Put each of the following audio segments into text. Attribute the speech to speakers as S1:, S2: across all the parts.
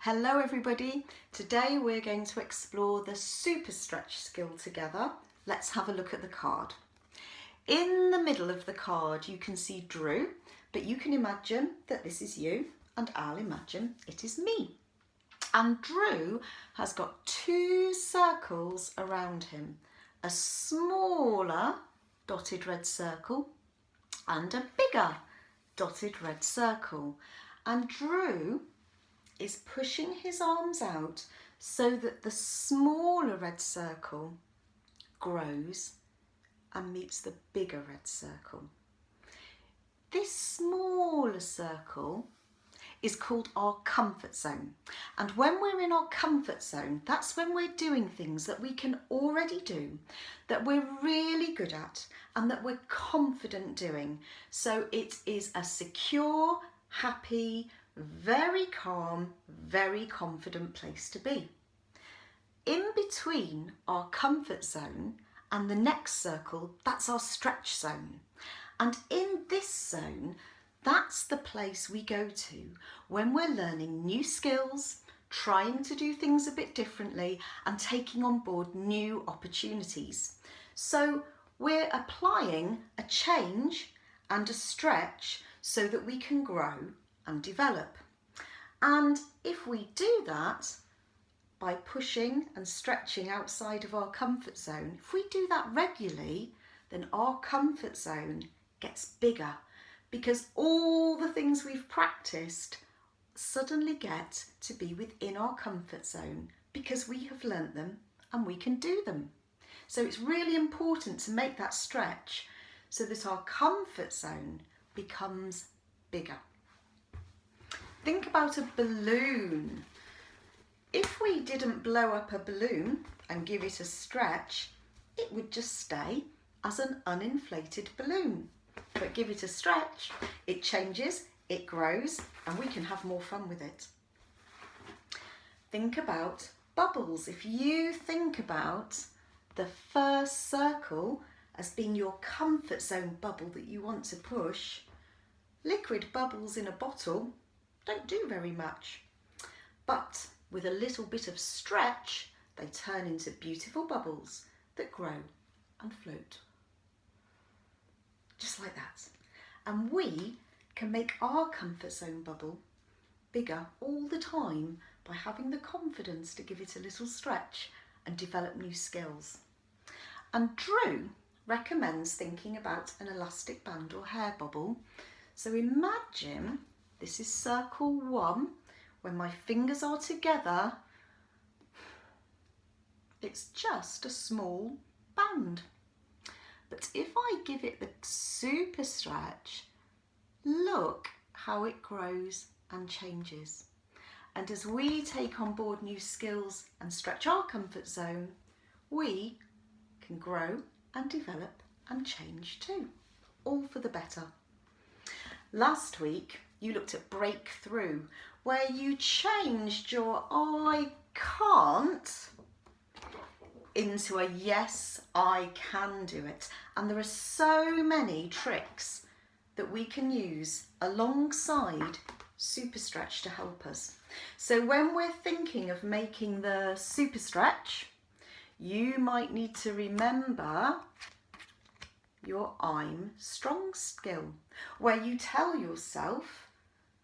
S1: Hello everybody, today we're going to explore the super stretch skill together. Let's have a look at the card. In the middle of the card you can see Drew, but you can imagine that this is you and I'll imagine it is me. And Drew has got two circles around him, a smaller dotted red circle and a bigger dotted red circle. And Drew is pushing his arms out so that the smaller red circle grows and meets the bigger red circle. This smaller circle is called our comfort zone. And when we're in our comfort zone, that's when we're doing things that we can already do, that we're really good at, and that we're confident doing. So it is a secure, happy, very calm, very confident place to be. In between our comfort zone and the next circle, that's our stretch zone. And in this zone, that's the place we go to when we're learning new skills, trying to do things a bit differently, and taking on board new opportunities. So we're applying a change and a stretch so that we can grow and develop. And if we do that by pushing and stretching outside of our comfort zone, if we do that regularly, then our comfort zone gets bigger because all the things we've practiced suddenly get to be within our comfort zone because we have learnt them and we can do them. So it's really important to make that stretch so that our comfort zone becomes bigger. Think about a balloon. If we didn't blow up a balloon and give it a stretch, it would just stay as an uninflated balloon. But give it a stretch, it changes, it grows, and we can have more fun with it. Think about bubbles. If you think about the first circle as being your comfort zone bubble that you want to push, liquid bubbles in a bottle don't do very much, but with a little bit of stretch, they turn into beautiful bubbles that grow and float. Just like that. And we can make our comfort zone bubble bigger all the time by having the confidence to give it a little stretch and develop new skills. And Drew recommends thinking about an elastic band or hair bubble. So imagine this is circle 1. When my fingers are together, it's just a small band. But if I give it the super stretch, look how it grows and changes. And as we take on board new skills and stretch our comfort zone, we can grow and develop and change too, all for the better. Last week, you looked at breakthrough, where you changed your I can't into a yes, I can do it. And there are so many tricks that we can use alongside super stretch to help us. So when we're thinking of making the super stretch, you might need to remember your I'm strong skill, where you tell yourself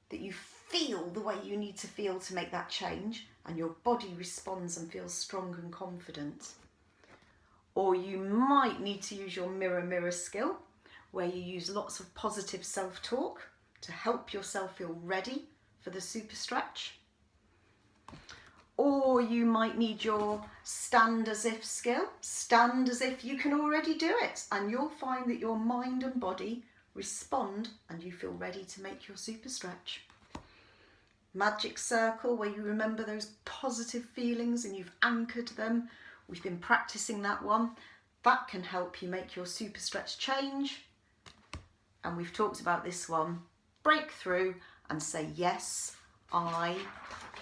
S1: that you feel the way you need to feel to make that change and your body responds and feels strong and confident. Or you might need to use your mirror skill, where you use lots of positive self-talk to help yourself feel ready for the super stretch. Or you might need your stand as if skill, stand as if you can already do it, and you'll find that your mind and body respond and you feel ready to make your super stretch. Magic circle, where you remember those positive feelings and you've anchored them. We've been practicing that one. That can help you make your super stretch change. And we've talked about this one. Break through and say, yes, I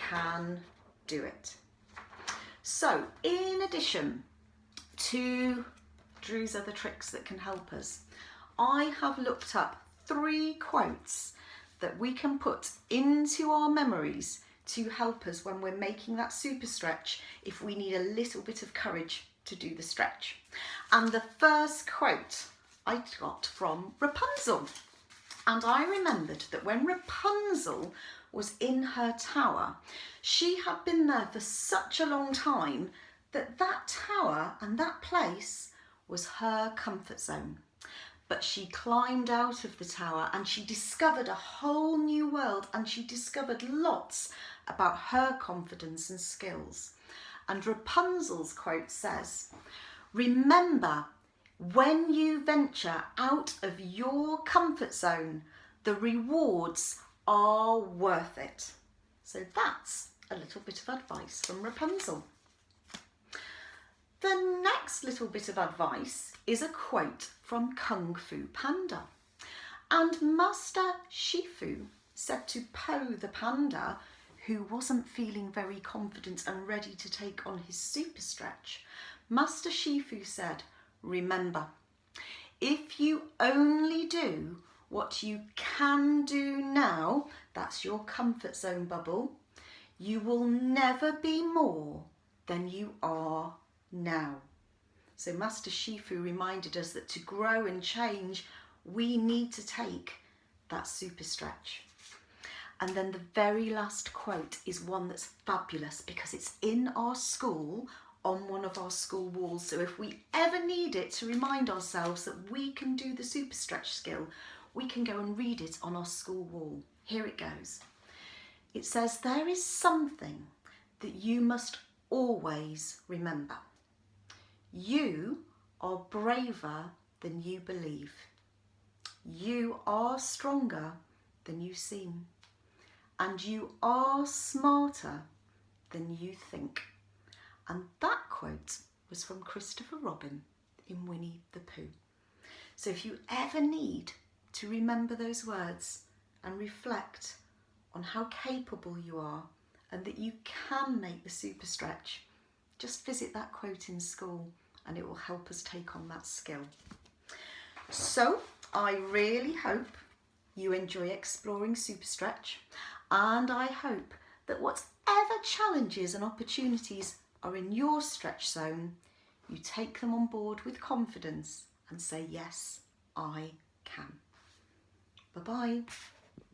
S1: can do it. So in addition to Drew's other tricks that can help us, I have looked up 3 quotes that we can put into our memories to help us when we're making that super stretch if we need a little bit of courage to do the stretch. And the first quote I got from Rapunzel. And I remembered that when Rapunzel was in her tower, she had been there for such a long time that that tower and that place was her comfort zone. But she climbed out of the tower and she discovered a whole new world, and she discovered lots about her confidence and skills. And Rapunzel's quote says, "Remember, when you venture out of your comfort zone, the rewards are worth it." So that's a little bit of advice from Rapunzel. The next little bit of advice is a quote from Kung Fu Panda. And Master Shifu said to Po the panda, who wasn't feeling very confident and ready to take on his super stretch, Master Shifu said, "Remember, if you only do what you can do now, that's your comfort zone bubble, you will never be more than you are now." So Master Shifu reminded us that to grow and change, we need to take that super stretch. And then the very last quote is one that's fabulous because it's in our school on one of our school walls. So if we ever need it to remind ourselves that we can do the super stretch skill, we can go and read it on our school wall. Here it goes. It says, "There is something that you must always remember. You are braver than you believe. You are stronger than you seem. And you are smarter than you think." And that quote was from Christopher Robin in Winnie the Pooh. So if you ever need to remember those words and reflect on how capable you are and that you can make the super stretch, just visit that quote in school and it will help us take on that skill. So I really hope you enjoy exploring super stretch, and I hope that whatever challenges and opportunities are in your stretch zone, you take them on board with confidence and say, "Yes, I can." Bye-bye.